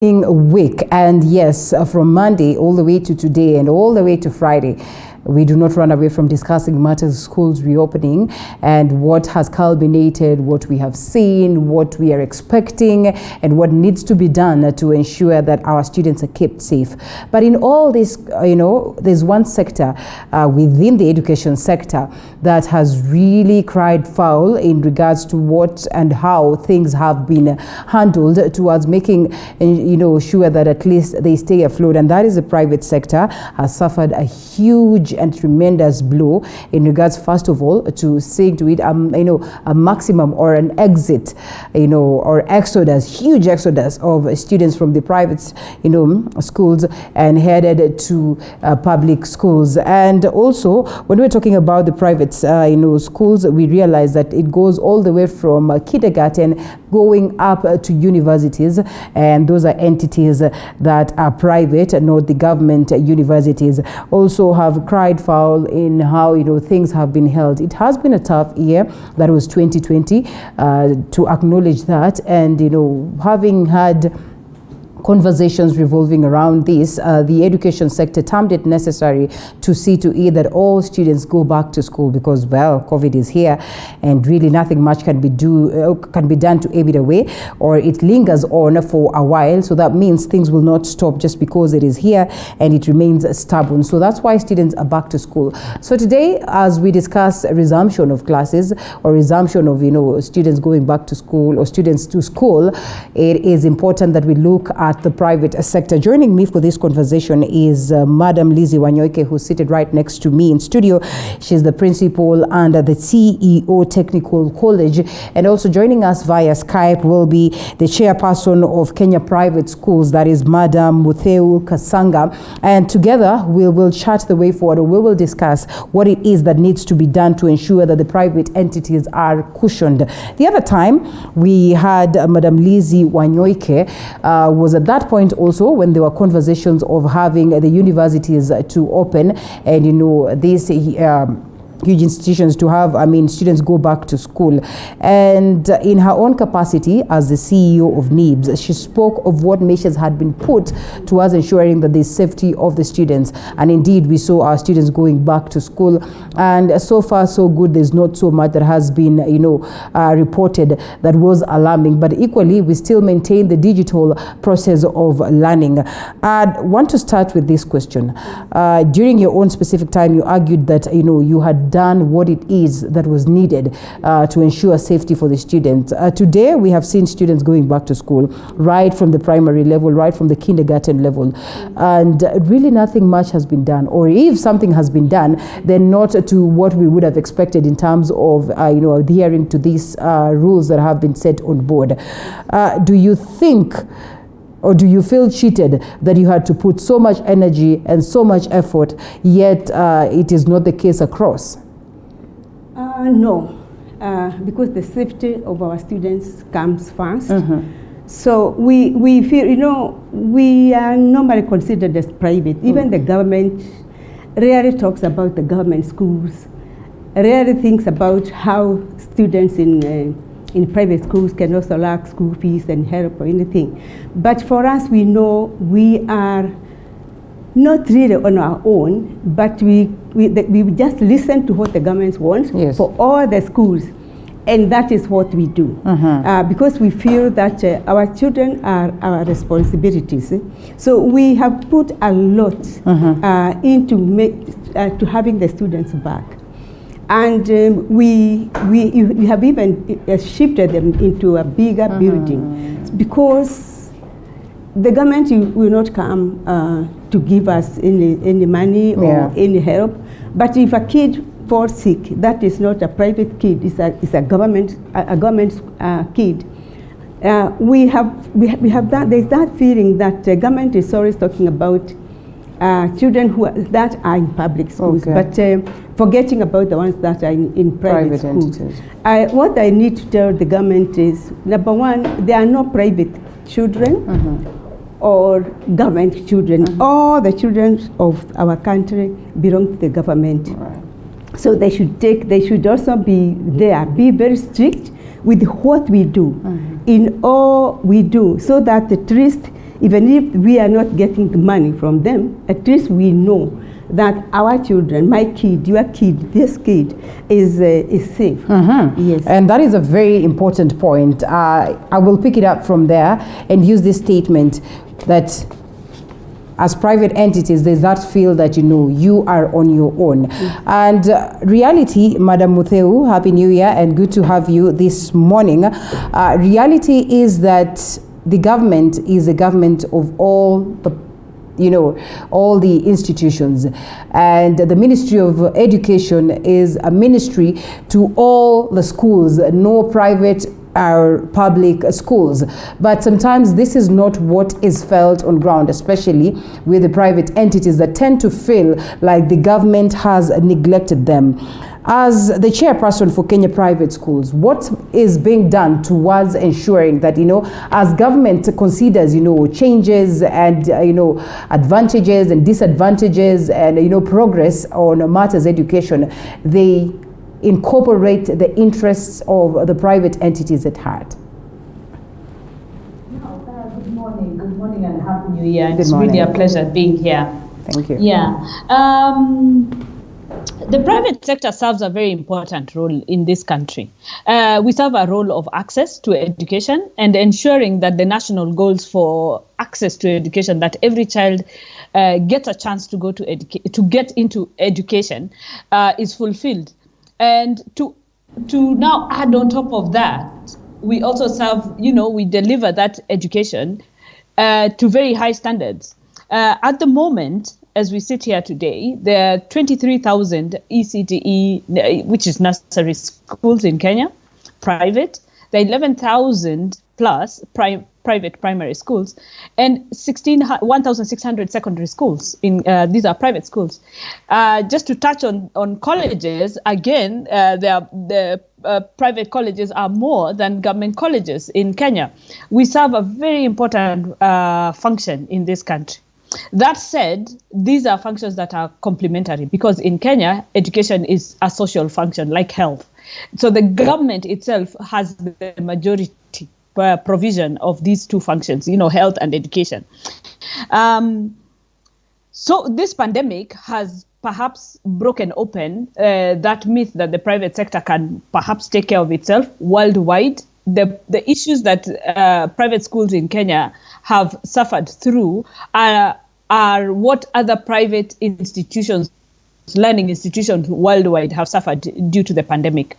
week, and yes, from Monday all the way to today and all the way to Friday, we do not run away from discussing matters of schools reopening and what has culminated, what we have seen, what we are expecting, and what needs to be done to ensure that our students are kept safe. But in all this, there's one sector within the education sector that has really cried foul in regards to what and how things have been handled towards making, sure that at least they stay afloat, and that is the private sector has suffered a huge and tremendous blow in regards, first of all, to seeing to it, a maximum or an exit, or exodus, huge exodus of students from the private, schools and headed to public schools. And also, when we're talking about the private, schools, we realize that it goes all the way from kindergarten going up to universities, and those are entities that are private, not the government universities. Also have cried foul in how things have been held. It has been a tough year, that was 2020, to acknowledge that, and having had conversations revolving around this, the education sector termed it necessary to see to it that all students go back to school because, well, COVID is here and really nothing much can be done to aim it away, or it lingers on for a while. So that means things will not stop just because it is here and it remains stubborn. So that's why students are back to school. So today, as we discuss a resumption of classes or resumption of students going back to school or students to school, it is important that we look at the private sector. Joining me for this conversation is Madam Lizzie Wanyoike, who's seated right next to me in studio. She's the principal and the CEO Technical College. And also joining us via Skype will be the chairperson of Kenya Private Schools, that is Madam Mutheu Kasanga. And together we will chart the way forward. We will discuss what it is that needs to be done to ensure that the private entities are cushioned. The other time we had Madam Lizzie Wanyoike was at that point also when there were conversations of having the universities to open and these huge institutions to have, students go back to school. And in her own capacity as the CEO of NIBS, she spoke of what measures had been put towards ensuring that the safety of the students. And indeed, we saw our students going back to school. And so far, so good. There's not so much that has been, reported that was alarming. But equally, we still maintain the digital process of learning. I want to start with this question. During your own specific time, you argued that, you had done what it is that was needed to ensure safety for the students. Today, we have seen students going back to school, right from the primary level, right from the kindergarten level. And really nothing much has been done. Or if something has been done, then not to what we would have expected in terms of, adhering to these rules that have been set on board. Do you think, or do you feel cheated that you had to put so much energy and so much effort, yet it is not the case across? No, because the safety of our students comes first. So we feel, we are normally considered as private. Even the government rarely talks about the government schools, rarely thinks about how students in private schools can also lack school fees and help or anything. But for us, we know we are not really on our own, but we just listen to what the government wants for all the schools. And that is what we do. Because we feel that our children are our responsibilities. So we have put a lot into having the students back. And we have even shifted them into a bigger building because the government will not come to give us any money or any help. But if a kid falls sick, that is not a private kid; it's a government kid. We have that. There's that feeling that the government is always talking about children that are in public schools, but forgetting about the ones that are in private schools. What I need to tell the government is, number one, there are no private children or government children. All the children of our country belong to the government. So they should also be very strict with what we do in all we do, so that at least even if we are not getting the money from them, at least we know that our children, my kid, your kid, this kid is safe. Yes. And that is a very important point. I will pick it up from there and use this statement that as private entities, there's that feel that, you know, you are on your own. And reality, Madam Mutheu, Happy New Year and good to have you this morning. Reality is that the government is a government of all the, you know, all the institutions, and the Ministry of Education is a ministry to all the schools, no private or public schools. But sometimes this is not what is felt on ground, especially with the private entities that tend to feel like the government has neglected them. As the chairperson for Kenya Private Schools, what is being done towards ensuring that, you know, as government considers, you know, changes and, you know, advantages and disadvantages and, you know, progress on matters education, they incorporate the interests of the private entities at heart? Good morning and Happy New Year. It's really a pleasure being here. Thank you. Yeah. The private sector serves a very important role in this country. We serve a role of access to education and ensuring that the national goals for access to education, that every child gets a chance to go to get into education, is fulfilled. And to now add on top of that, we also serve, you know, we deliver that education to very high standards. At the moment, as we sit here today, there are 23,000 ECTE, which is nursery schools in Kenya, private. There are 11,000 plus private primary schools, and 1,600 secondary schools. These are private schools. Just to touch on colleges, again, the private colleges are more than government colleges in Kenya. We serve a very important function in this country. That said, these are functions that are complementary, because in Kenya, education is a social function like health. So the government itself has the majority provision of these two functions, you know, health and education. So this pandemic has perhaps broken open that myth that the private sector can perhaps take care of itself worldwide. The issues that private schools in Kenya have suffered through are what other private institutions, learning institutions worldwide have suffered due to the pandemic.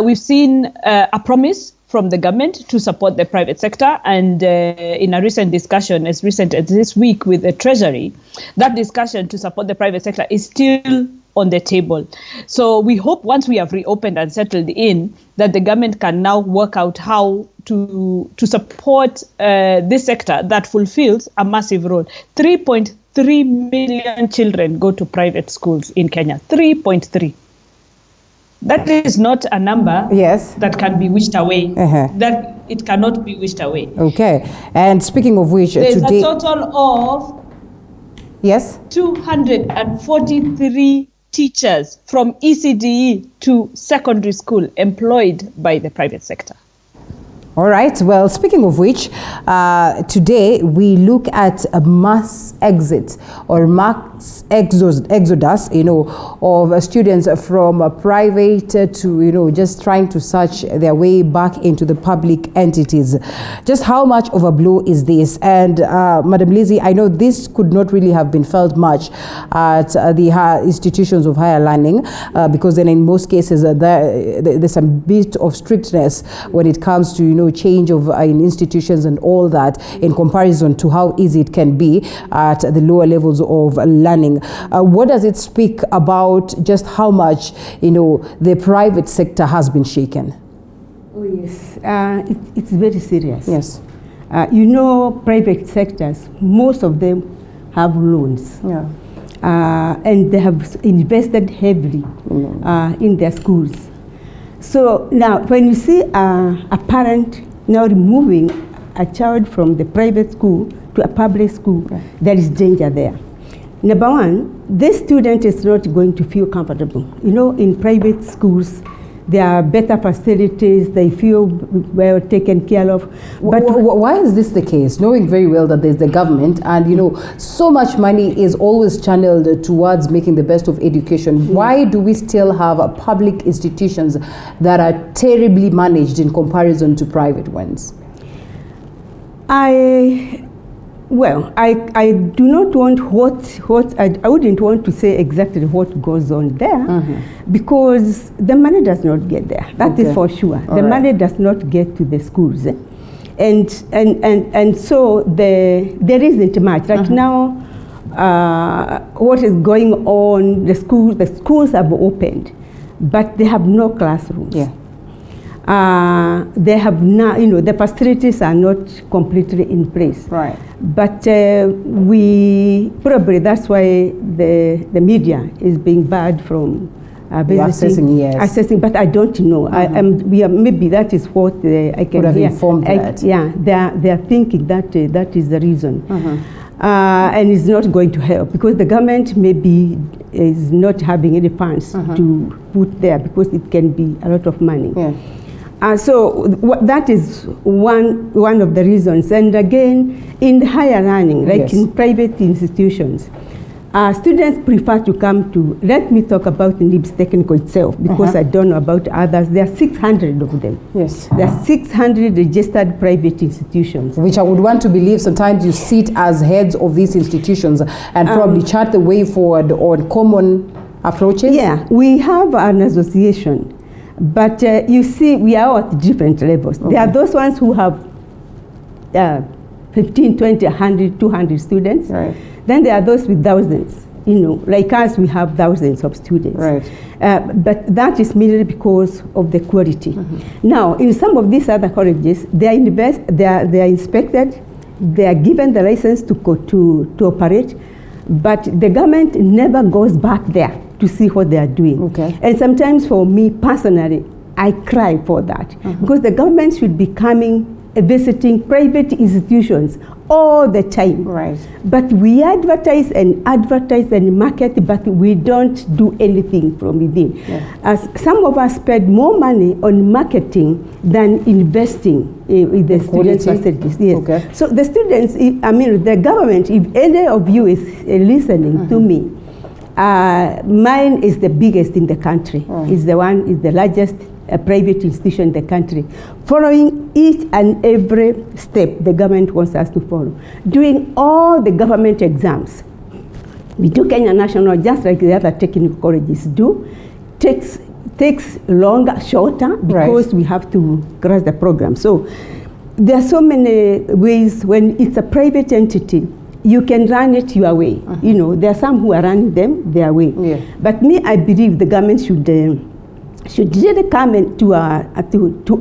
We've seen a promise from the government to support the private sector, and in a recent discussion, as recent as this week with the Treasury, that discussion to support the private sector is still on the table. So we hope once we have reopened and settled in, that the government can now work out how to support this sector that fulfills a massive role. 3.3 million children go to private schools in Kenya. 3.3. That is not a number that can be wished away. That it cannot be wished away. Okay. And speaking of which, there's a total of 243 teachers from ECDE to secondary school employed by the private sector. All right. Well, speaking of which, today we look at a mass exit or mass exodus, you know, of students from private to, you know, just trying to search their way back into the public entities. Just how much of a blow is this? And Madam Lizzie, I know this could not really have been felt much at the institutions of higher learning, because then in most cases there's a bit of strictness when it comes to, you know, change of in institutions and all that, in comparison to how easy it can be at the lower levels of learning. What does it speak about just how much, you know, the private sector has been shaken? Oh yes, it's very serious. Yes. You know, private sectors, most of them have loans. Yeah. And they have invested heavily in their schools. So now, when you see a parent now removing a child from the private school to a public school, there is danger there. Number one, this student is not going to feel comfortable. You know, in private schools, there are better facilities, they feel well taken care of. But why is this the case, knowing very well that there's the government and, so much money is always channeled towards making the best of education? Why do we still have public institutions that are terribly managed in comparison to private ones? I do not want I wouldn't want to say exactly what goes on there, because the money does not get there. That is for sure. The money does not get to the schools, and so there isn't much right now. What is going on? The schools have opened, but they have no classrooms. Yeah. They have not, the facilities are not completely in place. Right. But that's why the media is being barred from accessing. But I don't know. Maybe that is what I can hear. They are thinking that is the reason. And it's not going to help because the government maybe is not having any funds to put there because it can be a lot of money. Yeah. So that is one of the reasons. And again, in the higher learning, like in private institutions, students prefer to come to, let me talk about NIBS Technical itself, because I don't know about others. There are 600 of them. Yes. There are 600 registered private institutions. Which I would want to believe sometimes you sit as heads of these institutions and probably chart the way forward on common approaches. Yeah, we have an association. But you see, we are at different levels. There are those ones who have 15, 20, 100, 200 students. Right. Then there are those with thousands. Like us, we have thousands of students. Right. But that is merely because of the quality. Now, in some of these other colleges, they are inspected, they are given the license to operate, but the government never goes back there to see what they are doing. Okay. And sometimes for me personally, I cry for that because the government should be coming visiting private institutions all the time. Right. But we advertise and market, but we don't do anything from within. Yeah. As some of us spend more money on marketing than investing in the students' facilities. Yes. Okay. So the students, the government, if any of you is listening to me, mine is the biggest in the country. Is the largest private institution in the country, following each and every step the government wants us to follow, doing all the government exams. We do Kenya National just like the other technical colleges do. Takes longer, shorter, because we have to cross the program. So there are so many ways. When it's a private entity, you can run it your way. There are some who are running them their way. Yeah. But me, I believe the government should really come to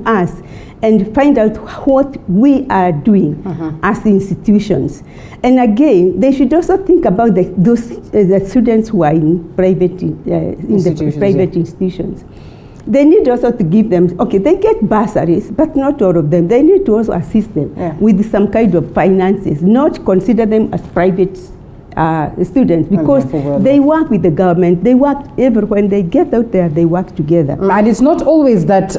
us and find out what we are doing as institutions. And again, they should also think about the students who are in private institutions. They need also to give them, they get bursaries, but not all of them. They need to also assist them with some kind of finances, not consider them as private students, because they work with the government, they work everywhere. When they get out there, they work together. And it's not always that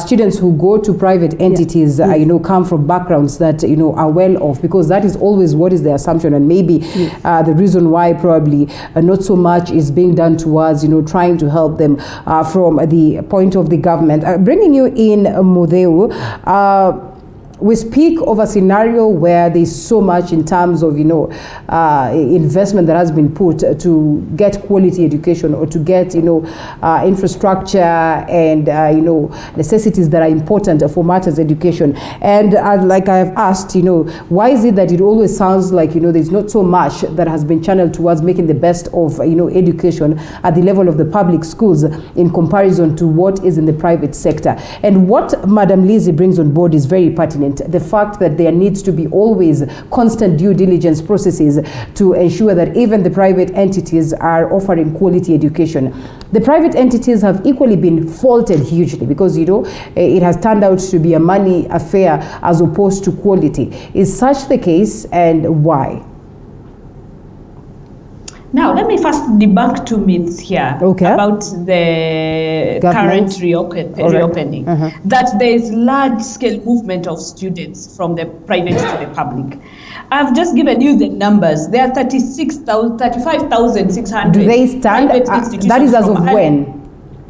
students who go to private entities come from backgrounds that are well off, because that is always what is the assumption, and maybe the reason why probably not so much is being done towards trying to help them from the point of the government. Bringing you in, Mutheu, we speak of a scenario where there's so much in terms of investment that has been put to get quality education, or to get infrastructure and necessities that are important for matters education. And like I have asked, why is it that it always sounds like there's not so much that has been channeled towards making the best of education at the level of the public schools in comparison to what is in the private sector? And what Madam Lizzie brings on board is very pertinent. The fact that there needs to be always constant due diligence processes to ensure that even the private entities are offering quality education. The private entities have equally been faulted hugely because, it has turned out to be a money affair as opposed to quality. Is such the case, and why? Now, let me first debunk two myths here about the current reopening. That there is large-scale movement of students from the private to the public. I've just given you the numbers. There are 35,600. Do they stand? That is as of when?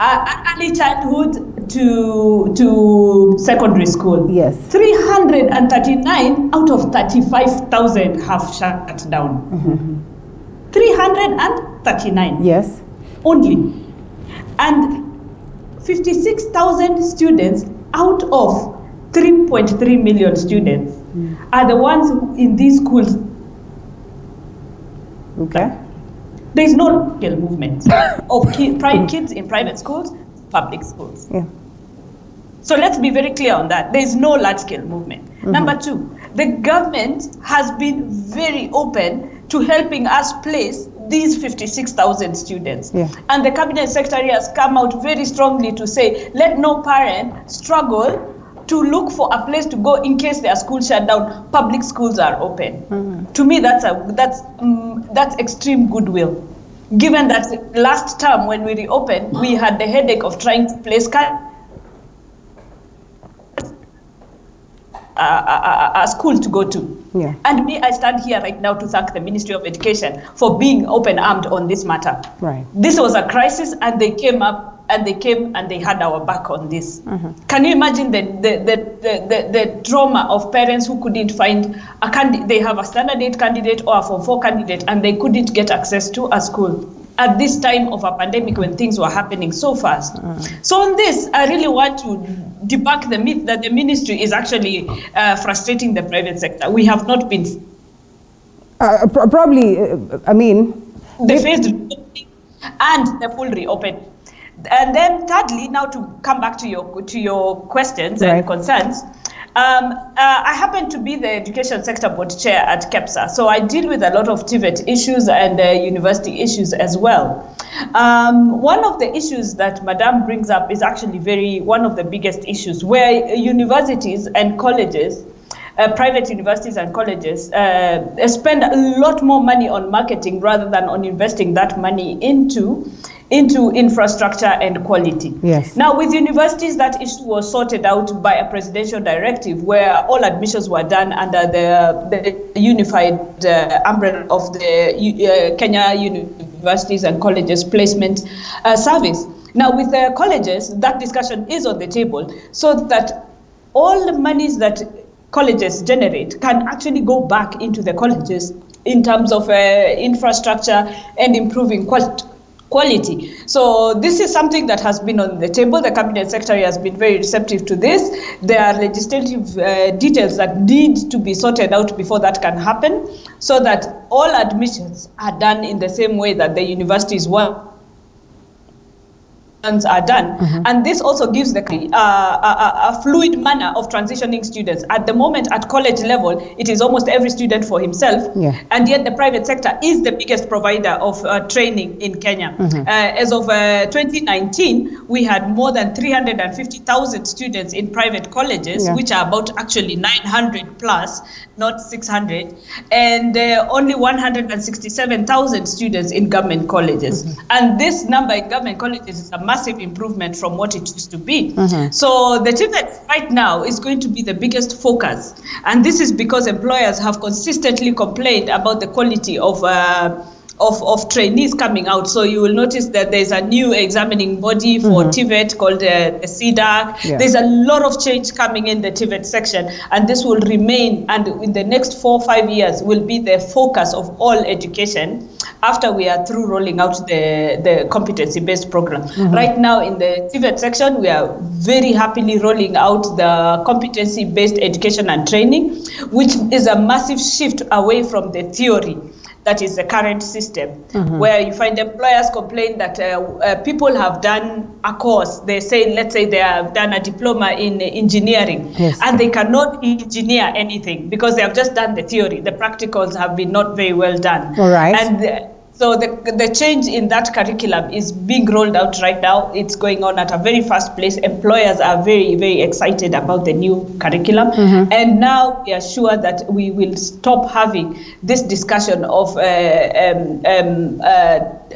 Early childhood to secondary school. Yes. 339 out of 35,000 have shut down. 339. Yes. Only. And 56,000 students out of 3.3 million students are the ones in these schools. Okay. There is no large-scale movement of kids in private schools, public schools. Yeah. So let's be very clear on that. There is no large-scale movement. Number two, the government has been very open to helping us place these 56,000 students. Yeah. And the cabinet secretary has come out very strongly to say, let no parent struggle to look for a place to go in case their school shut down. Public schools are open. To me, that's extreme goodwill. Given that last term when we reopened, we had the headache of trying to place a school to go to. Yeah. And I stand here right now to thank the Ministry of Education for being open-armed on this matter. Right. This was a crisis, and they came up and they had our back on this. Can you imagine the trauma of parents who couldn't find a candidate? They have a standard 8 candidate or a Form 4 candidate, and they couldn't get access to a school at this time of a pandemic when things were happening so fast. So on this, I really want to debunk the myth that the ministry is actually frustrating the private sector. We have not been. Probably, I mean. The phased reopening and the full reopening. And then thirdly, now to come back to your questions and concerns, I happen to be the Education Sector Board Chair at KEPSA, so I deal with a lot of TVET issues and university issues as well. One of the issues that Madame brings up is actually one of the biggest issues, where universities and colleges, private universities and colleges spend a lot more money on marketing rather than on investing that money into infrastructure and quality. Yes. Now, with universities, that issue was sorted out by a presidential directive where all admissions were done under the unified umbrella of the Kenya Universities and Colleges Placement Service. Now, with the colleges, that discussion is on the table so that all the monies that colleges generate can actually go back into the colleges in terms of infrastructure and improving quality. So this is something that has been on the table. The Cabinet Secretary has been very receptive to this. There are legislative details that need to be sorted out before that can happen, so that all admissions are done in the same way that the universities want. Are done, and this also gives the a fluid manner of transitioning students. At the moment, at college level, it is almost every student for himself, and yet the private sector is the biggest provider of training in Kenya. As of 2019, we had more than 350,000 students in private colleges, which are about actually 900 plus, not 600, and only 167,000 students in government colleges. And this number in government colleges is a massive improvement from what it used to be. So the TVET right now is going to be the biggest focus. And this is because employers have consistently complained about the quality of trainees coming out. So you will notice that there's a new examining body for TVET called the CDAC. There's a lot of change coming in the TVET section, and this will remain, and in the next 4 or 5 years will be the focus of all education after we are through rolling out the competency-based program. Right now in the TVET section, we are very happily rolling out the competency-based education and training, which is a massive shift away from the theory that is the current system, where you find employers complain that people have done a course. They say, let's say they have done a diploma in engineering, and they cannot engineer anything because they have just done the theory. The practicals have been not very well done. All right. And So the change in that curriculum is being rolled out right now. It's going on at a very fast pace. Employers are very, very excited about the new curriculum. And now we are sure that we will stop having this discussion of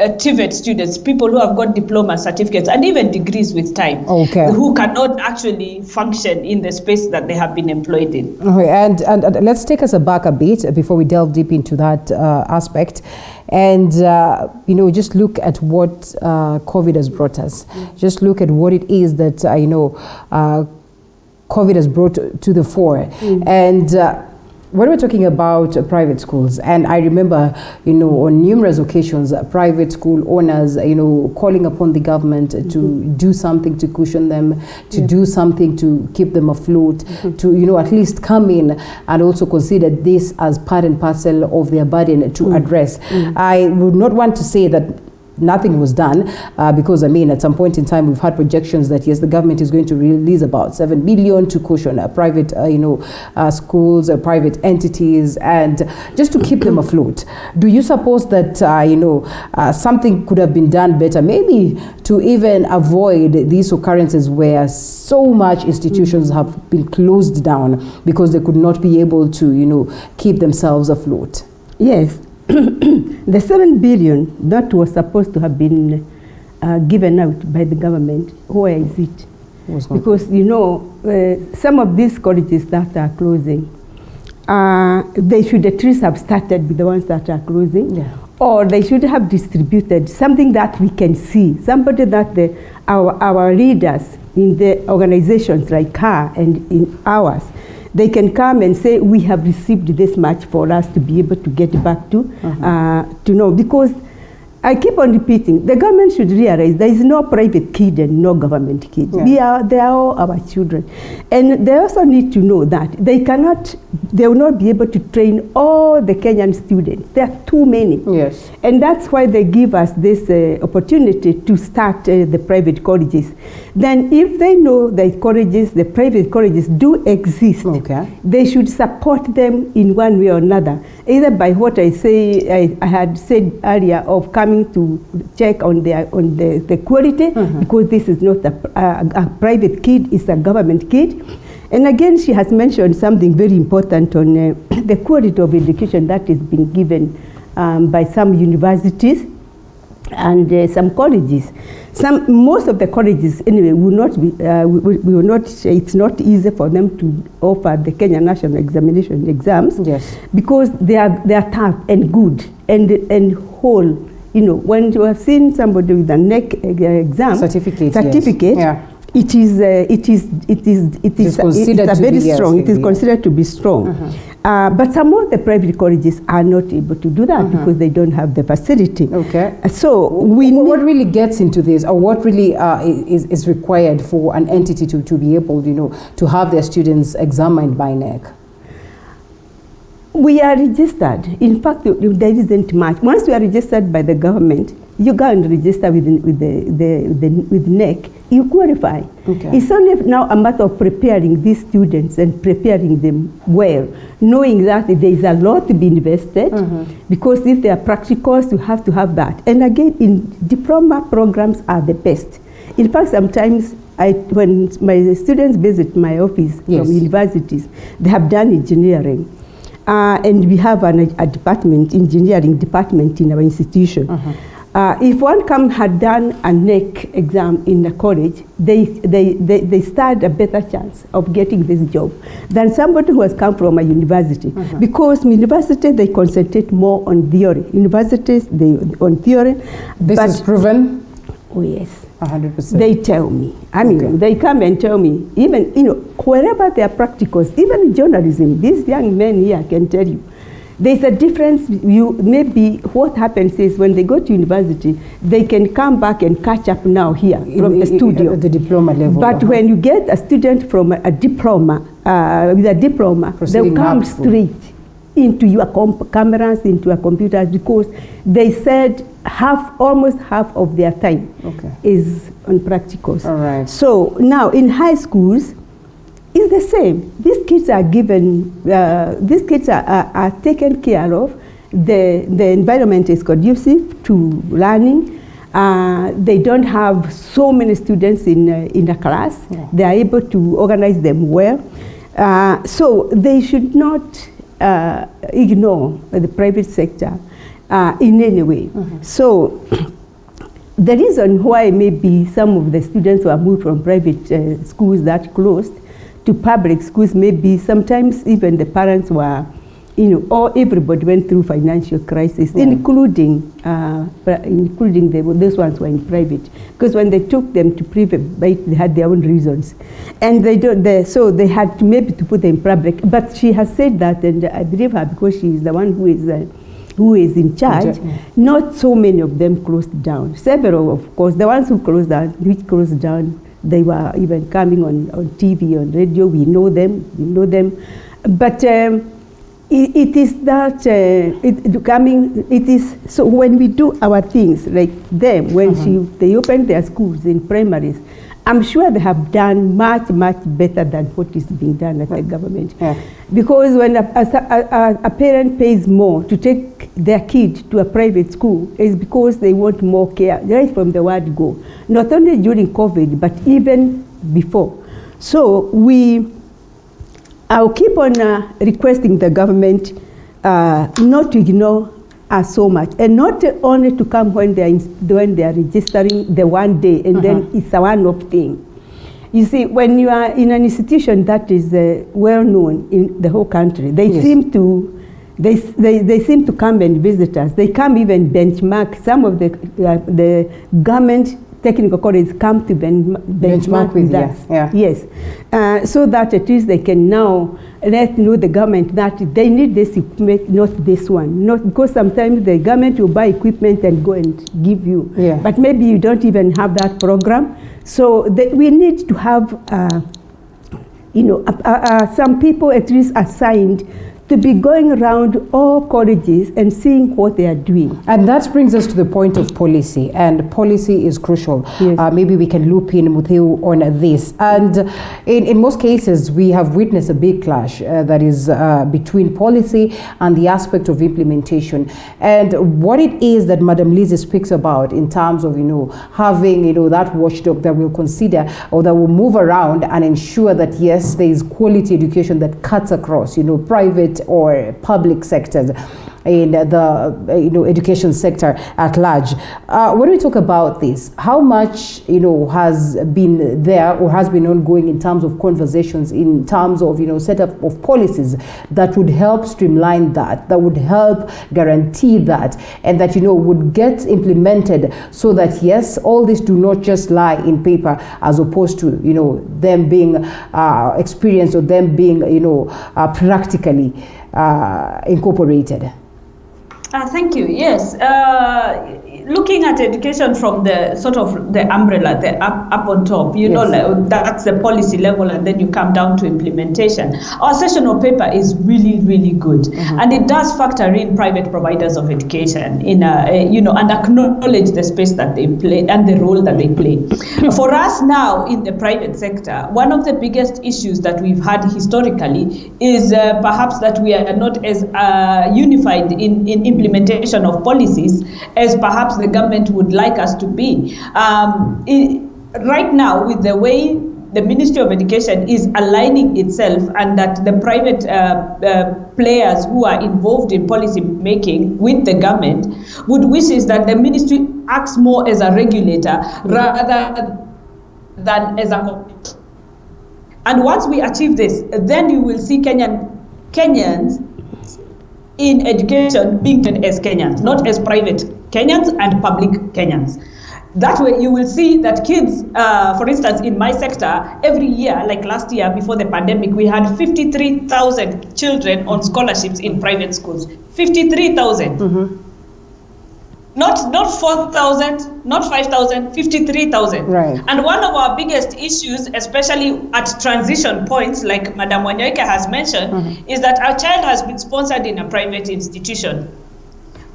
TVET students, people who have got diploma certificates and even degrees with time, who cannot actually function in the space that they have been employed in. Okay, and let's take us back a bit before we delve deep into that aspect. And, just look at what COVID has brought us. Just look at what it is that, COVID has brought to the fore. And when we're talking about private schools, and I remember, on numerous occasions, private school owners, calling upon the government to do something to cushion them, to do something to keep them afloat, to, at least come in and also consider this as part and parcel of their burden to address. I would not want to say that nothing was done because at some point in time we've had projections that yes, the government is going to release about 7 billion to cushion private schools, private entities, and just to keep them afloat. Do you suppose that something could have been done better, maybe to even avoid these occurrences where so much institutions have been closed down because they could not be able to keep themselves afloat? Yes. The 7 billion that was supposed to have been given out by the government, where is it? Because some of these colleges that are closing, they should at least have started with the ones that are closing, or they should have distributed something that we can see, somebody that our leaders in the organizations like her and in ours, they can come and say, we have received this much for us to be able to get back to know. Because I keep on repeating, the government should realize there is no private kid and no government kid. They are all our children. And they also need to know that they will not be able to train all the Kenyan students. There are too many. Yes. And that's why they give us this opportunity to start the private colleges. Then if they know that the private colleges do exist, they should support them in one way or another, either by what I had said earlier of coming to check on the quality, because this is not a private kid, it's a government kid. And again, she has mentioned something very important on the quality of education that is being given by some universities and some colleges. Most of the colleges, anyway, will not. It's not easy for them to offer the Kenya National Examination exams, because they are tough and good and whole. When you have seen somebody with a NEC exam certificate, it is considered to be strong. But some of the private colleges are not able to do that because they don't have the facility. So what really gets into this, or what really is required for an entity to be able, to have their students examined by NEC? We are registered. In fact, there isn't much. Once you are registered by the government, you go and register with NEC, you qualify. It's only now a matter of preparing these students and preparing them well, knowing that there is a lot to be invested, because if they are practicals, you have to have that. And again, diploma programs are the best. In fact, sometimes when my students visit my office from universities, they have done engineering. And we have a engineering department in our institution. If one had done a NEC exam in the college, they stand a better chance of getting this job than somebody who has come from a university. Because university, they concentrate more on theory. Universities, on theory. This is proven? Oh, yes. 100%. They tell me. They come and tell me, even, wherever they are practicals, even in journalism, these young men here can tell you, there's a difference. Maybe what happens is when they go to university, they can come back and catch up now here from the studio. At the diploma level. But when you get a student from a diploma, with a diploma, they'll come straight into your cameras, into your computers, because they said almost half of their time is on practicals. All right. So now in high schools, it's the same. These kids are given, these kids are taken care of, the environment is conducive to learning. They don't have so many students in a class. Yeah. They are able to organize them well. So they should not ignore the private sector in any way. Mm-hmm. So the reason why maybe some of the students were moved from private schools that closed to public schools, maybe sometimes even the parents were, or everybody went through financial crisis, including those ones who were in private. Because when they took them to private, they had their own reasons. And so they had to maybe to put them in public. But she has said that, and I believe her because she is the one who is in charge. Not so many of them closed down. Several, of course, the ones who closed down, they were even coming on TV, on radio. We know them. But it is that it is so when we do our things like them, when they open their schools in primaries, I'm sure they have done much better than what is being done at the government. Yeah. Because when a parent pays more to take their kid to a private school, it's because they want more care right from the word go. Not only during COVID, but even before. So I'll keep on requesting the government not to ignore us so much, and not only to come when they are registering the one day, and then it's a one-off thing. You see, when you are in an institution that is well known in the whole country, they seem to come and visit us. They come even benchmark. Some of the government technical colleges come to benchmark with us. Yes. So that at least they can now let know the government that they need this equipment, not this one. Not because sometimes the government will buy equipment and go and give you. Yeah. But maybe you don't even have that program. So we need to have, some people at least assigned to be going around all colleges and seeing what they are doing. And that brings us to the point of policy, and policy is crucial. Yes. Maybe we can loop in Mutheu on this. And in most cases, we have witnessed a big clash that is between policy and the aspect of implementation. And what it is that Madam Lizzie speaks about in terms of, having, that watchdog that will consider or that will move around and ensure that, yes, there is quality education that cuts across, private or public sectors in the education sector at large. When we talk about this, how much has been there or has been ongoing in terms of conversations, in terms of setup of policies that would help streamline that would help guarantee that, and that would get implemented so that yes, all this do not just lie in paper, as opposed to them being experienced or them being practically incorporated. Thank you. Yes, looking at education from the sort of the umbrella, the up on top, that's the policy level, and then you come down to implementation. Our sessional paper is really, really good, and it does factor in private providers of education in and acknowledge the space that they play and the role that they play. For us now in the private sector, one of the biggest issues that we've had historically is perhaps that we are not as unified in implementation of policies as perhaps the government would like us to be. Right now, with the way the Ministry of Education is aligning itself, and that the private players who are involved in policy making with the government would wish is that the ministry acts more as a regulator rather than as a. And once we achieve this, then you will see Kenyans in education being treated as Kenyans, not as private Kenyans and public Kenyans. That way you will see that kids, for instance, in my sector, every year, like last year before the pandemic, we had 53,000 children on scholarships in private schools. 53,000. Not 4,000, not 5,000, 53,000. Right. And one of our biggest issues, especially at transition points, like Madam Wanyoike has mentioned, is that our child has been sponsored in a private institution.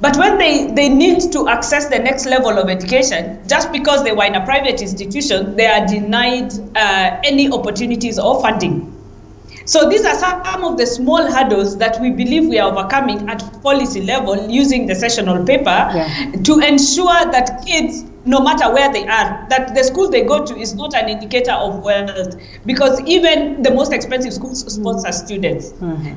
But when they need to access the next level of education, just because they were in a private institution, they are denied any opportunities or funding. So these are some of the small hurdles that we believe we are overcoming at policy level using the sessional paper to ensure that kids, no matter where they are, that the school they go to is not an indicator of wealth, because even the most expensive schools sponsor students.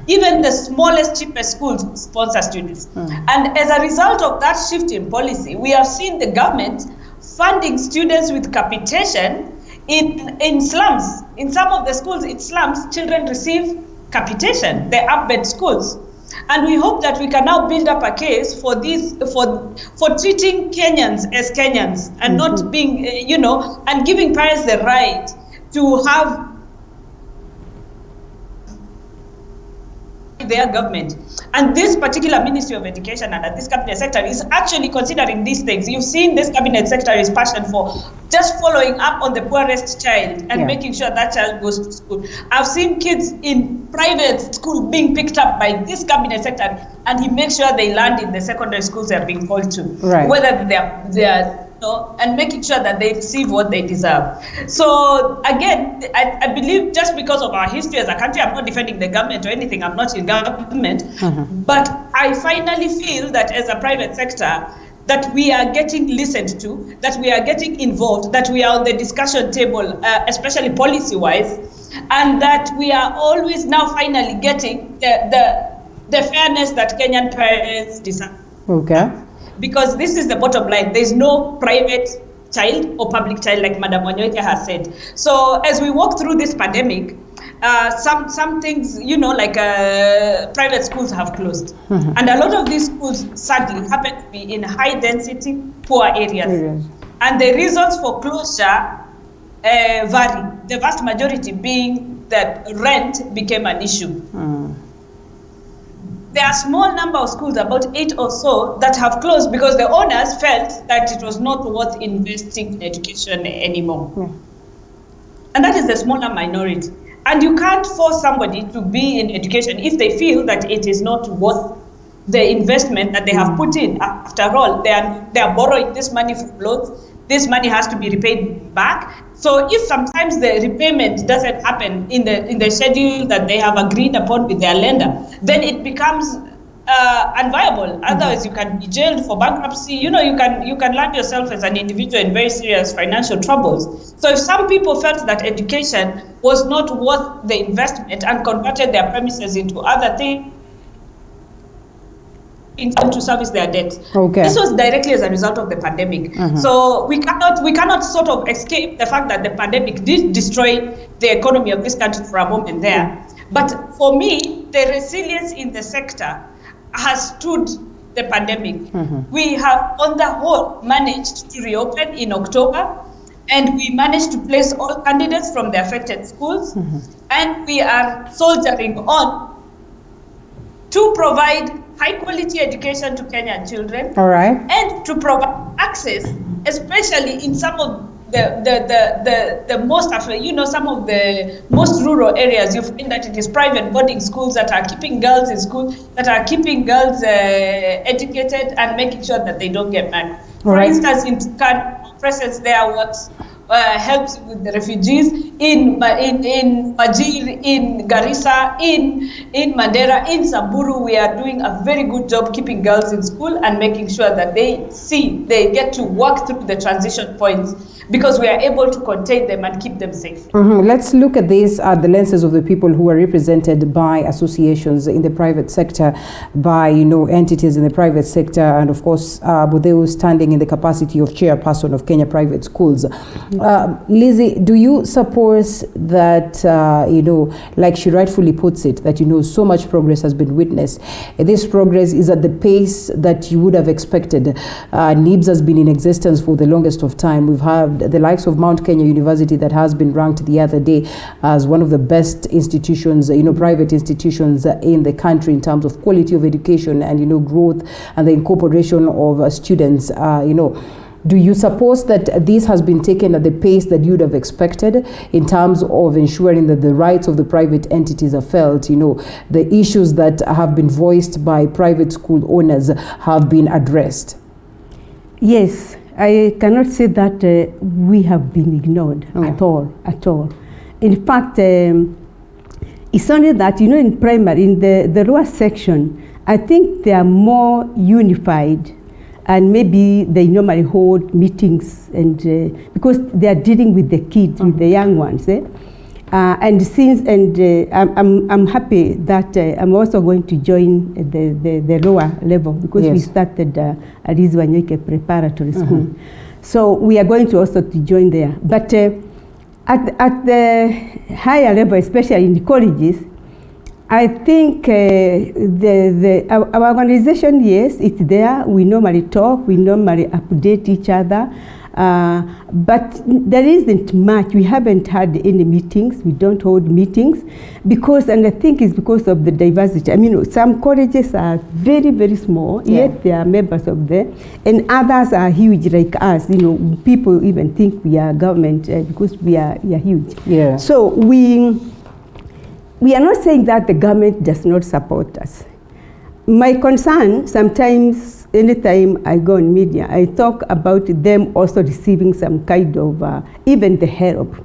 Even the smallest, cheapest schools sponsor students. And as a result of that shift in policy, we have seen the government funding students with capitation in slums. In some of the schools in slums, children receive capitation, the up-bed schools. And we hope that we can now build up a case for this, for treating Kenyans as Kenyans and not being, and giving parents the right to have their government. And this particular Ministry of Education and this cabinet secretary is actually considering these things. You've seen this cabinet secretary's passion for just following up on the poorest child and making sure that child goes to school. I've seen kids in private school being picked up by this cabinet secretary, and he makes sure they land in the secondary schools they're being called to, whether they're and making sure that they receive what they deserve. So again, I believe just because of our history as a country, I'm not defending the government or anything, I'm not in government, but I finally feel that as a private sector, that we are getting listened to, that we are getting involved, that we are on the discussion table, especially policy-wise, and that we are always now finally getting the fairness that Kenyan parents deserve. Okay. Because this is the bottom line. There's no private child or public child, like Madam Wanyoike has said. So as we walk through this pandemic, some things, like private schools have closed. And a lot of these schools, sadly, happen to be in high density, poor areas. And the reasons for closure vary. The vast majority being that rent became an issue. There are a small number of schools, about 8 or so, that have closed because the owners felt that it was not worth investing in education anymore. And that is the smaller minority. And you can't force somebody to be in education if they feel that it is not worth the investment that they have put in. After all, they are borrowing this money from loans. This money has to be repaid back. So if sometimes the repayment doesn't happen in the schedule that they have agreed upon with their lender, then it becomes unviable. Otherwise, you can be jailed for bankruptcy. You can land yourself as an individual in very serious financial troubles. So if some people felt that education was not worth the investment and converted their premises into other things, to service their debts. This was directly as a result of the pandemic. So we cannot sort of escape the fact that the pandemic did destroy the economy of this country for a moment there. But for me, the resilience in the sector has stood the pandemic. We have, on the whole, managed to reopen in October, and we managed to place all candidates from the affected schools, and we are soldiering on to provide high-quality education to Kenyan children, and to provide access, especially in some of the most, some of the most rural areas. You find that it is private boarding schools that are keeping girls in school, that are keeping girls educated and making sure that they don't get married. For instance, in Tukan, presence there works. Helps with the refugees in Majir, in Garissa, in Mandera, in Samburu. We are doing a very good job keeping girls in school and making sure that they get to work through the transition points, because we are able to contain them and keep them safe. Let's look at this at the lenses of the people who are represented by associations in the private sector, by entities in the private sector, and of course Mutheu standing in the capacity of chairperson of Kenya Private Schools. Lizzie, do you support that, like she rightfully puts it, that so much progress has been witnessed? This progress is at the pace that you would have expected. NIBS has been in existence for the longest of time. We've had the likes of Mount Kenya University that has been ranked the other day as one of the best institutions, private institutions in the country in terms of quality of education and, growth and the incorporation of students, Do you suppose that this has been taken at the pace that you'd have expected in terms of ensuring that the rights of the private entities are felt, the issues that have been voiced by private school owners have been addressed? Yes, I cannot say that we have been ignored at all. In fact, It's only that, in primary, in the lower section, I think they are more unified, and maybe they normally hold meetings, and because they are dealing with the kids, with the young ones. I'm happy that I'm also going to join the lower level, because we started at Lizzie Wanyoike Preparatory School. So we are going to also to join there. But at the higher level, especially in the colleges, I think our organization, yes, it's there. We normally talk, we normally update each other. But there isn't much. We haven't had any meetings. We don't hold meetings because, and I think it's because of the diversity. I mean, some colleges are very, very small, yet they are members of them, and others are huge like us. People even think we are government because we are huge. Yeah. So we are not saying that the government does not support us. My concern sometimes, anytime I go on media, I talk about them also receiving some kind of, even the help.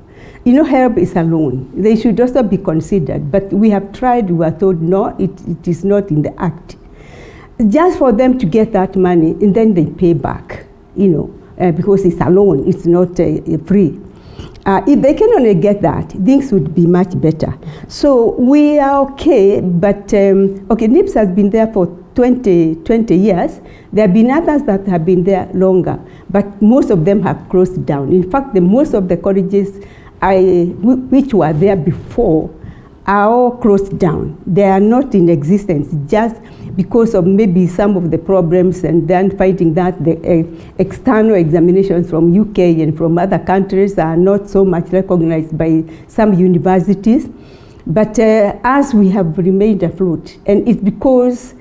Help is a loan. They should also be considered, but we have tried, we are told, no, it is not in the act. Just for them to get that money, and then they pay back, because it's a loan, it's not free. If they can only get that, things would be much better. So we are okay, but NIPS has been there for 20 years. There have been others that have been there longer, but most of them have closed down. In fact, most of the colleges which were there before are all closed down. They are not in existence just because of maybe some of the problems, and then finding that the external examinations from UK and from other countries are not so much recognized by some universities. But as we have remained afloat, and it's because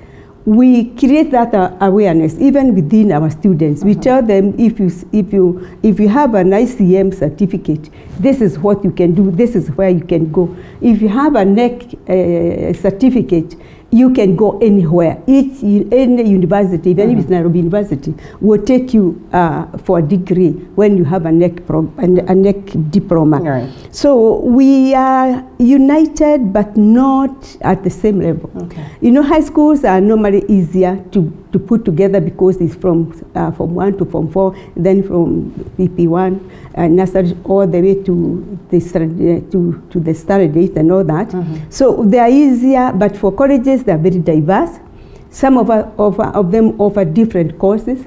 we create that awareness even within our students. We tell them, if you have an ICM certificate, this is what you can do, this is where you can go. If you have a NEC certificate, you can go anywhere. Any university, even if it's Nairobi University, will take you for a degree when you have a NEC diploma. Right. So we are united, but not at the same level. Okay. High schools are normally easier to put together because it's from 1 to Form 4, then from PP1, nursery, all the way to the study date and all that. So they are easier, but for colleges, they are very diverse. Some of them offer different courses.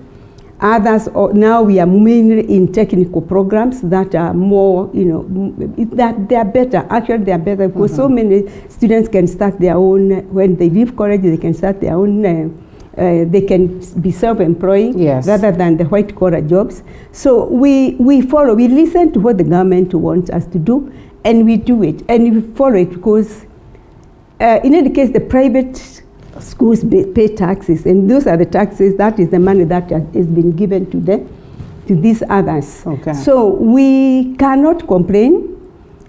Others, now we are mainly in technical programs that are more, that they are better. Actually, they are better because so many students can start their own, when they leave college, they can start their own, they can be self-employing rather than the white-collar jobs. So we listen to what the government wants us to do, and we do it. And we follow it because, in any case, the private schools pay taxes, and those are the taxes, that is the money that has been given to these others. Okay. So we cannot complain,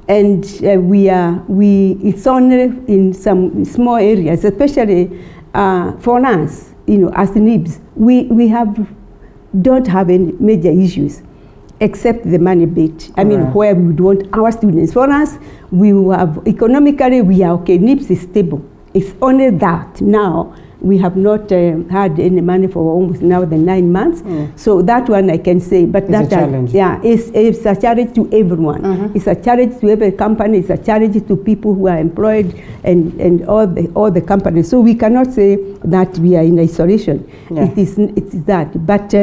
and it's only in some small areas, especially for us, as NIBS, we don't have any major issues except the money bit. I mean, where we would want our students. For us, we have economically, we are okay. NIBS is stable. It's only that now we have not had any money for almost now the 9 months. So that one I can say, but it's a challenge. It's a challenge to everyone. It's a challenge to every company. It's a challenge to people who are employed and all the companies. So we cannot say that we are in isolation. It is that, but.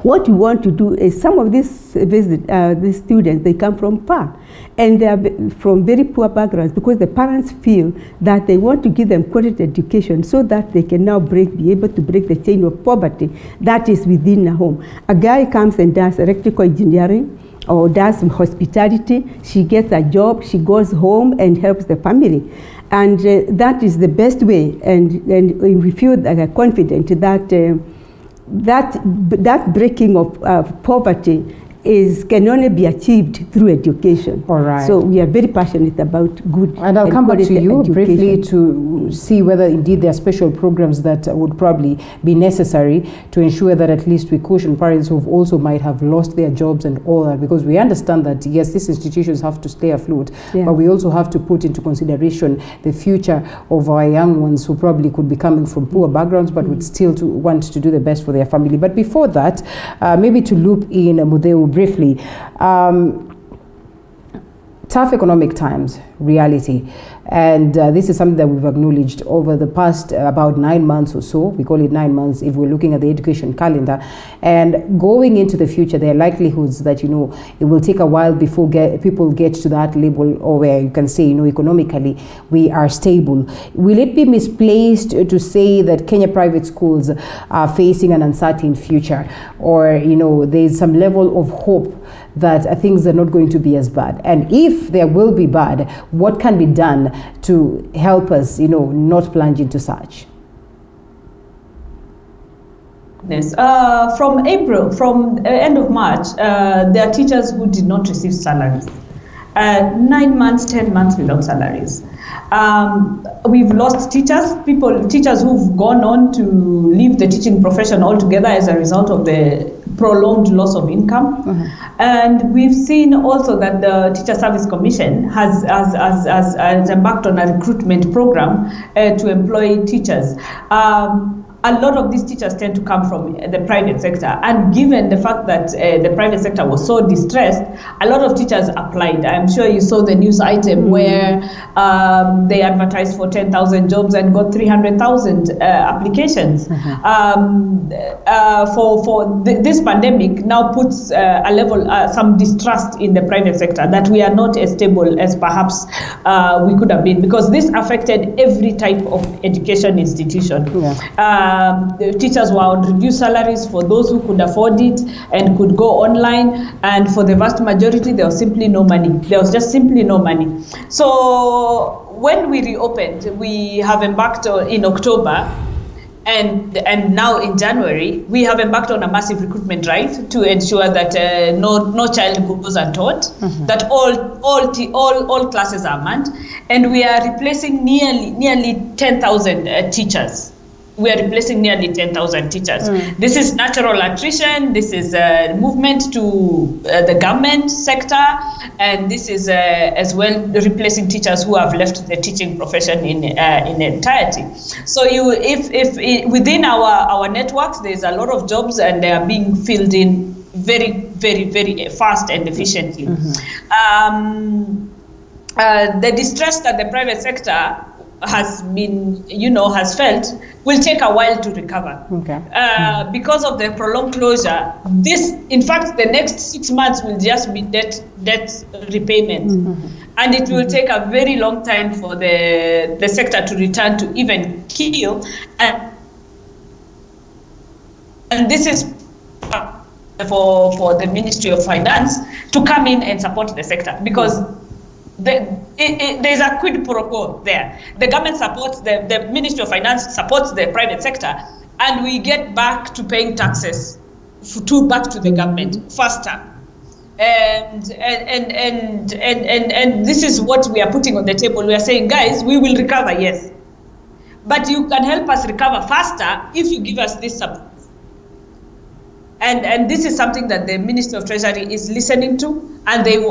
What we want to do is, some of these students, they come from far, and they are from very poor backgrounds, because the parents feel that they want to give them quality education so that they can now be able to break the chain of poverty that is within the home. A guy comes and does electrical engineering or does hospitality, she gets a job, she goes home and helps the family. And that is the best way, and we feel confident that that breaking of poverty can only be achieved through education. All right. So we are very passionate about good and I'll come back to you education. briefly to see whether indeed there are special programs that would probably be necessary to ensure that at least we cushion parents who also might have lost their jobs and all that, because we understand that yes, these institutions have to stay afloat, but we also have to put into consideration the future of our young ones who probably could be coming from poor backgrounds but would still want to do the best for their family. But before that, maybe to loop in Mutheu briefly, tough economic times, reality. And this is something that we've acknowledged over the past about 9 months or so. We call it 9 months if we're looking at the education calendar. And going into the future, there are likelihoods that, it will take a while before people get to that level, or where you can say, economically, we are stable. Will it be misplaced to say that Kenya private schools are facing an uncertain future? Or, there's some level of hope that things are not going to be as bad? And if there will be bad, what can be done to help us, not plunge into such? Yes, from end of March, there are teachers who did not receive salaries. 9 months, 10 months without salaries. We've lost teachers who've gone on to leave the teaching profession altogether as a result of the prolonged loss of income. And we've seen also that the Teacher Service Commission has embarked on a recruitment program to employ teachers. A lot of these teachers tend to come from the private sector, and given the fact that the private sector was so distressed, a lot of teachers applied. I'm sure you saw the news item where they advertised for 10,000 jobs and got 300,000 applications. This pandemic now puts some distrust in the private sector, that we are not as stable as perhaps we could have been, because this affected every type of education institution. The teachers were on reduced salaries for those who could afford it and could go online, and for the vast majority there was simply no money. There was just simply no money. So when we reopened, we have embarked in October, and now in January we have embarked on a massive recruitment drive to ensure that no child goes untaught, that all classes are manned, and we are replacing nearly 10,000 teachers. We are replacing nearly 10,000 teachers. This is natural attrition. This is movement to the government sector, and this is as well replacing teachers who have left the teaching profession in entirety. So, if within our networks, there's a lot of jobs, and they are being filled in very, very, very fast and efficiently. The distress that the private sector has felt will take a while to recover. Because of the prolonged closure. In fact, the next 6 months will just be debt repayment. And it will take a very long time for the sector to return to even keel. And this is for the Ministry of Finance to come in and support the sector, because there's a quid pro quo there. The government supports, the Ministry of Finance supports the private sector, and we get back to paying taxes back to the government faster. And this is what we are putting on the table. We are saying, guys, we will recover, yes, but you can help us recover faster if you give us this support. And this is something that the Ministry of Treasury is listening to, and they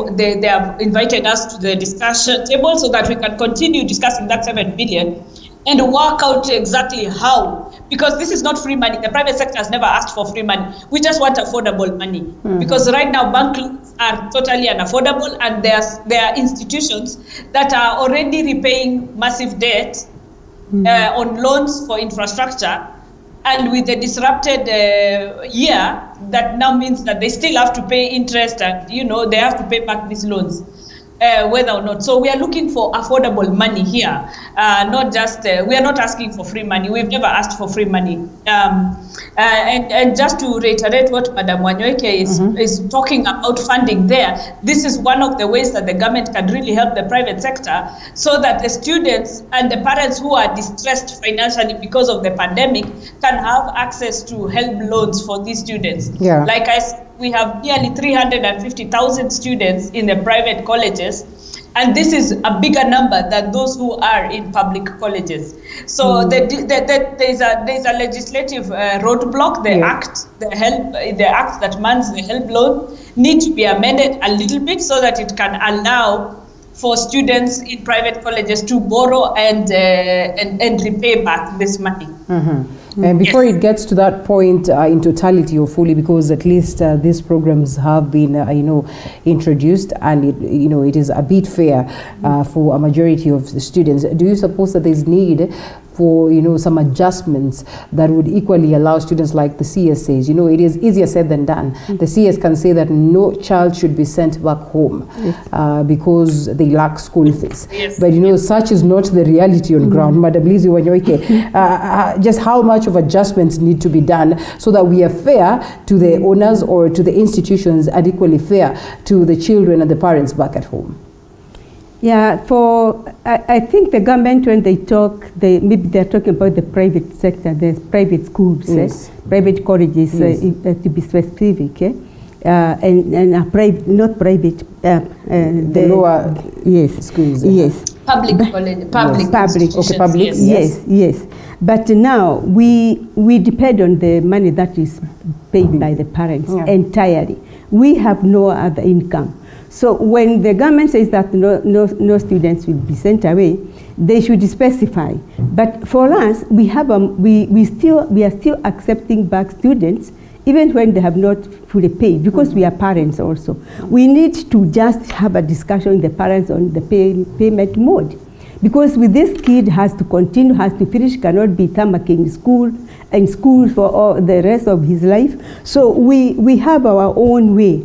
have invited us to the discussion table so that we can continue discussing that 7 billion and work out exactly how, because this is not free money. The private sector has never asked for free money. We just want affordable money, because right now bank loans are totally unaffordable, and there are institutions that are already repaying massive debt on loans for infrastructure. And with the disrupted year, that now means that they still have to pay interest, and they have to pay back these loans, whether or not. So we are looking for affordable money here, not just we are not asking for free money. We've never asked for free money. And just to reiterate what Madam Wanyoike is talking about funding there, this is one of the ways that the government can really help the private sector, so that the students and the parents who are distressed financially because of the pandemic can have access to help loans for these students. Like I said, we have nearly 350,000 students in the private colleges, and this is a bigger number than those who are in public colleges. So there's a legislative roadblock. The act that mans the help loan needs to be amended a little bit so that it can allow for students in private colleges to borrow and repay back this money. And before it gets to that point in totality or fully, because at least these programs have been, introduced, and it is a bit fair for a majority of the students. Do you suppose that there's need for some adjustments that would equally allow students like the CS says? It is easier said than done. The CS can say that no child should be sent back home because they lack school fees. But such is not the reality on ground. Madam Lizzie Wanyoike, just how much of adjustments need to be done so that we are fair to the owners or to the institutions and equally fair to the children and the parents back at home? Yeah, I think the government, when they talk, maybe they're talking about the private sector, the private schools, private colleges, to be specific, and private, not private, the lower schools. Yes. Public college, public. Okay, public. Yes. But now we depend on the money that is paid by the parents entirely. We have no other income. So when the government says that no students will be sent away, they should specify. But for us, we are still accepting back students even when they have not fully paid, because we are parents also. We need to just have a discussion with the parents on the payment mode. Because with this kid has to continue, has to finish, cannot be tammacking in school for all the rest of his life. So we have our own way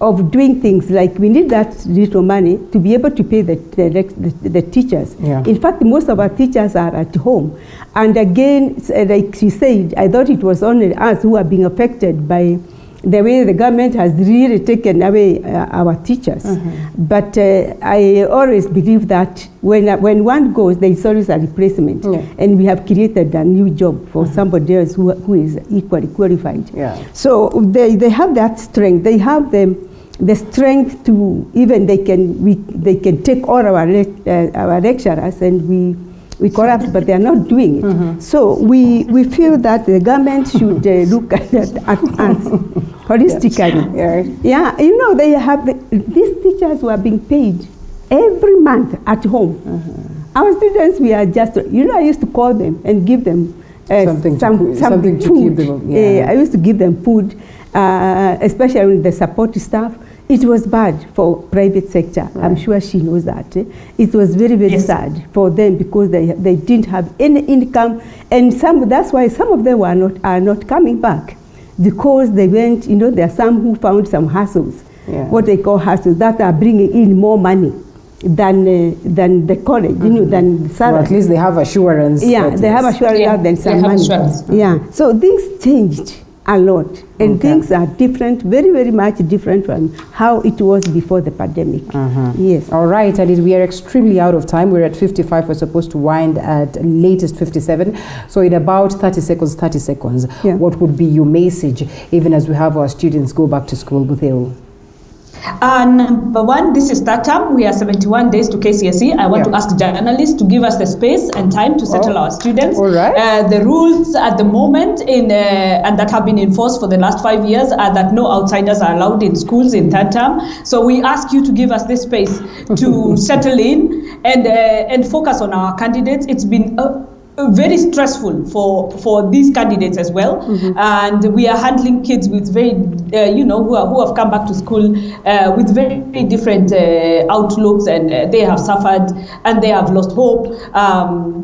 of doing things. Like we need that little money to be able to pay the teachers. Yeah. In fact, most of our teachers are at home. And again, like she said, I thought it was only us who are being affected by the way the government has really taken away our teachers. But I always believe that when one goes, there is always a replacement. And we have created a new job for somebody else who is equally qualified. So they have that strength. They have the strength to even they can take all our lecturers and we collapse, but they are not doing it. So we feel that the government should look at us holistically. They have these teachers who are being paid every month at home. Our students, we are just, I used to call them and give them something to keep them. I used to give them food, especially with the support staff. It was bad for private sector. I'm sure she knows that. It was very, very sad for them because they didn't have any income, and that's why some of them are not coming back, because they went. There are some who found some hustles, what they call hustles, that are bringing in more money than the college, than the salary. Or at least they have assurance. They have assurance than some money. So things changed a lot, and things are different, very, very much different from how it was before the pandemic. Yes. All right, and we are extremely out of time. We're at 55. We're supposed to wind at latest 57. So in about 30 seconds, what would be your message, even as we have our students go back to school, Mutheu? Number one, this is third term. We are 71 days to KCSE. I want to ask journalists to give us the space and time to settle our students. All right. The rules at the moment and that have been enforced for the last 5 years are that no outsiders are allowed in schools in third term. So we ask you to give us this space to settle in and focus on our candidates. It's been very stressful for these candidates as well, and we are handling kids with very who have come back to school with very different outlooks, and they have suffered and they have lost hope.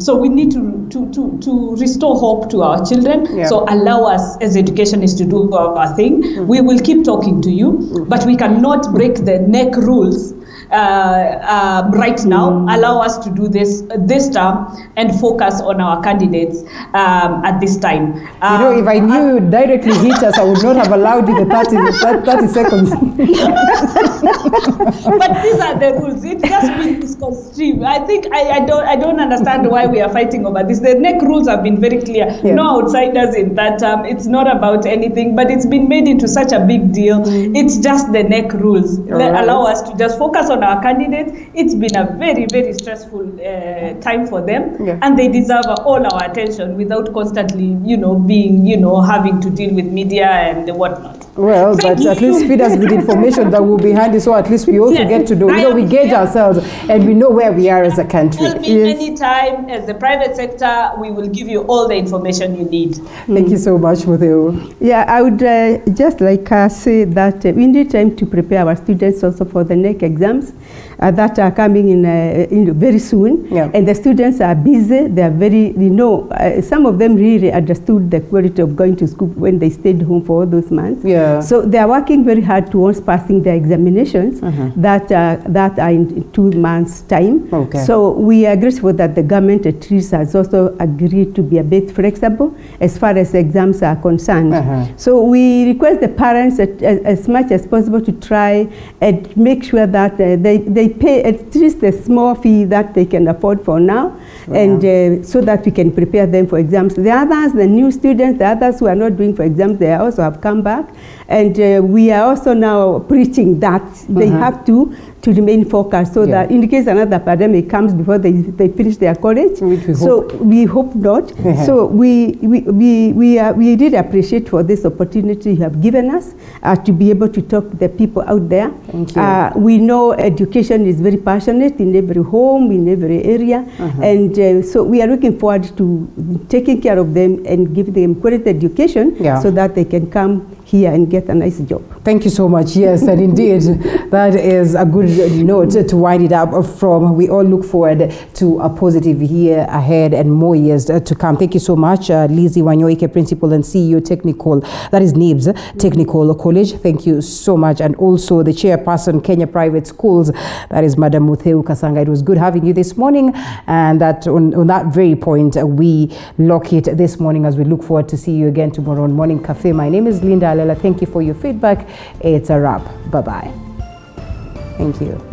So we need to restore hope to our children. So allow us as educationists to do our thing. We will keep talking to you, but we cannot break the neck rules right now, allow us to do this term and focus on our candidates at this time. If I knew you'd directly hit us, I would not have allowed you the 30 seconds. But these are the rules. It's just been misconstrued. I think I don't understand why we are fighting over this. The NEC rules have been very clear. Yeah. No outsiders in that. It's not about anything, but it's been made into such a big deal. It's just the NEC rules. Allow us to just focus on our candidates. It's been a very, very stressful time for them, and they deserve all our attention without constantly, having to deal with media and whatnot. Well, but at least feed us with information that will be handy, so at least we also get to know. We gauge ourselves and we know where we are as a country. Anytime, as the private sector, we will give you all the information you need. Thank you so much, Mutheu. Yeah, I would just say that we need time to prepare our students also for the NEC exams that are coming in very soon. Yeah. And the students are busy. They are very, some of them really understood the quality of going to school when they stayed home for all those months. Yeah. So they are working very hard towards passing their examinations that are in 2 months' time. Okay. So we are grateful that the government at least has also agreed to be a bit flexible as far as exams are concerned. So we request the parents as much as possible to try and make sure that they pay at least the small fee that they can afford for now, and so that we can prepare them for exams. The others, the new students, the others who are not doing for exams, they also have come back, and we are also now preaching that they have to remain focused, so that in case another pandemic comes before they finish their college, we hope not. So we really appreciate for this opportunity you have given us to be able to talk to the people out there. Thank you. We know education is very passionate in every home, in every area, and so we are looking forward to taking care of them and give them quality education so that they can come here and get a nice job. Thank you so much. Yes, and indeed, that is a good note to wind it up from. We all look forward to a positive year ahead and more years to come. Thank you so much, Lizzie Wanyoike, Principal and CEO Technical, that is NIBS Technical College. Thank you so much. And also the Chairperson, Kenya Private Schools, that is Madam Mutheu Kasanga. It was good having you this morning, and that on that very point, we lock it this morning as we look forward to see you again tomorrow on Morning Cafe. My name is Linda Alela. Thank you for your feedback. It's a wrap. Bye-bye. Thank you.